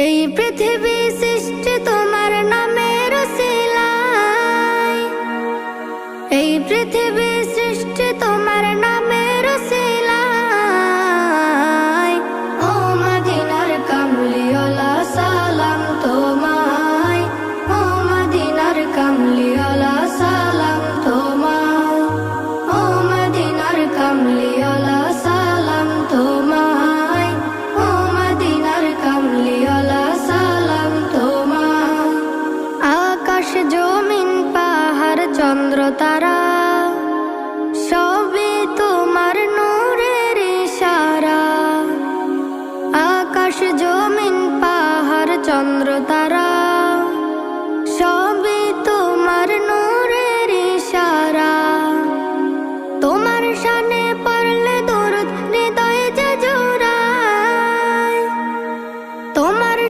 এই পৃথিবী সৃষ্টি তোমার নামের উসিলায়, এই পৃথিবী সৃষ্টি তোমার নামের উসিলায়। ও মদিনার কামলিওয়ালা সালাম তোমায়, ও মদিনার কামলিওয়ালা সালাম তোমায়, ও মদিনার কামলিওয়ালা সালাম তোমায়, ও মদিনার কামলিওয়ালা সালাম তোমায়। আকাশ জমিন পাহাড় চন্দ্র তারা সবই তোমার নূরের ইশারা। আকাশ জমিন পাহাড় চন্দ্র তারা